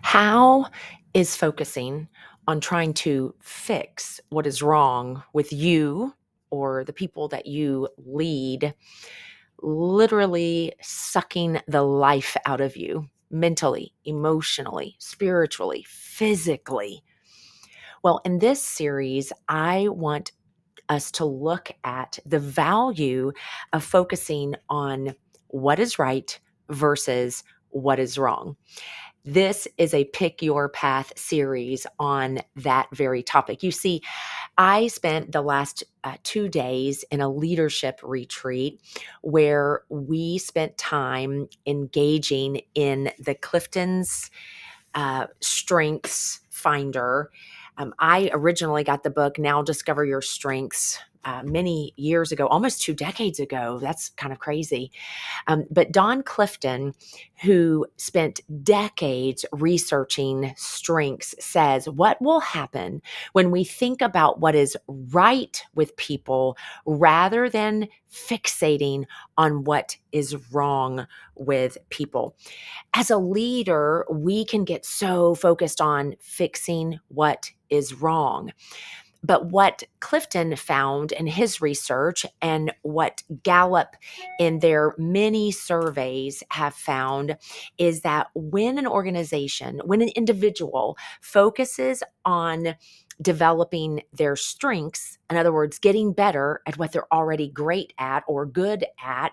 How is focusing on trying to fix what is wrong with you or the people that you lead literally sucking the life out of you mentally, emotionally, spiritually, physically? Well, in this series, I want us to look at the value of focusing on what is right versus what is wrong. This is a Pick Your Path series on that very topic. You see, I spent the last 2 days in a leadership retreat where we spent time engaging in the Clifton's Strengths Finder. I originally got the book, Now Discover Your Strengths, many years ago, almost 2 decades ago. That's kind of crazy. But Don Clifton, who spent decades researching strengths, says what will happen when we think about what is right with people rather than fixating on what is wrong with people. As a leader, we can get so focused on fixing what is wrong. But what Clifton found in his research and what Gallup in their many surveys have found is that when an organization, when an individual focuses on developing their strengths, in other words, getting better at what they're already great at or good at,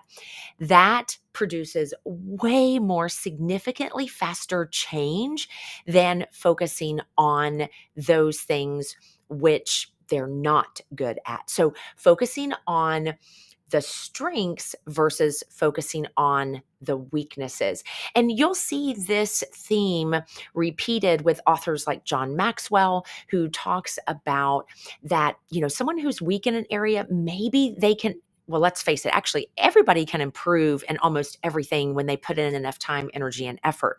that produces way more significantly faster change than focusing on those things which they're not good at. So focusing on the strengths versus focusing on the weaknesses. And you'll see this theme repeated with authors like John Maxwell, who talks about that, someone who's weak in an area, maybe they can, well, let's face it, actually, everybody can improve in almost everything when they put in enough time, energy, and effort.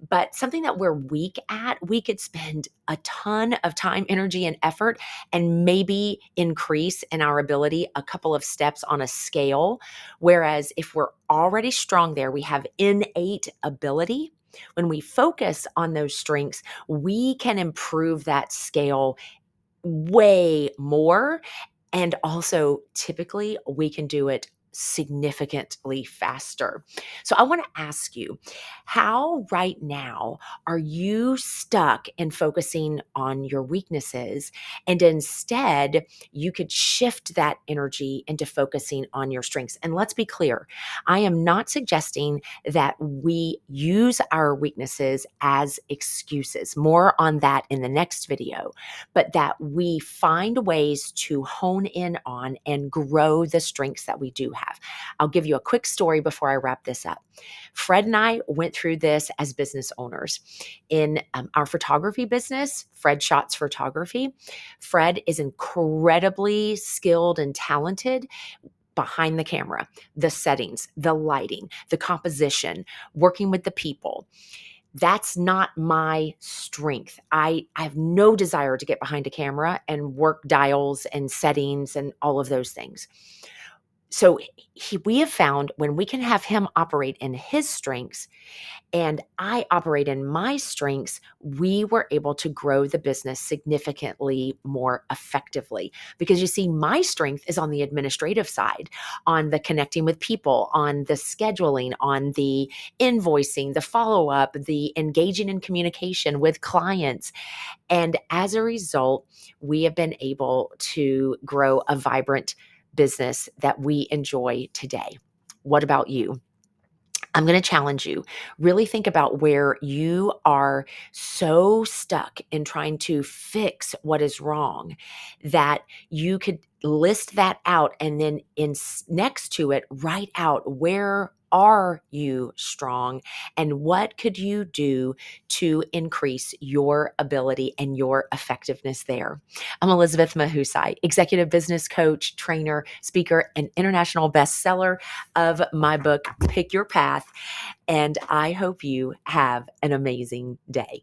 But something that we're weak at, we could spend a ton of time, energy, and effort and maybe increase in our ability a couple of steps on a scale. Whereas if we're already strong there, we have innate ability. When we focus on those strengths, we can improve that scale way more. And also, typically, we can do it significantly faster. So, I want to ask you, how right now are you stuck in focusing on your weaknesses? And instead, you could shift that energy into focusing on your strengths. And let's be clear, I am not suggesting that we use our weaknesses as excuses. More on that in the next video, but that we find ways to hone in on and grow the strengths that we do have. I'll give you a quick story before I wrap this up. Fred and I went through this as business owners. In our photography business, Fred Shots Photography, Fred is incredibly skilled and talented behind the camera, the settings, the lighting, the composition, working with the people. That's not my strength. I have no desire to get behind a camera and work dials and settings and all of those things. So we have found when we can have him operate in his strengths and I operate in my strengths, we were able to grow the business significantly more effectively. Because you see, my strength is on the administrative side, on the connecting with people, on the scheduling, on the invoicing, the follow up, the engaging in communication with clients. And as a result, we have been able to grow a vibrant business that we enjoy today. What about you? I'm going to challenge you. Really think about where you are so stuck in trying to fix what is wrong that you could list that out and then next to it, write out where are you strong and what could you do to increase your ability and your effectiveness there. I'm Elizabeth Mahusai, executive business coach, trainer, speaker, and international bestseller of my book, Pick Your Path. And I hope you have an amazing day.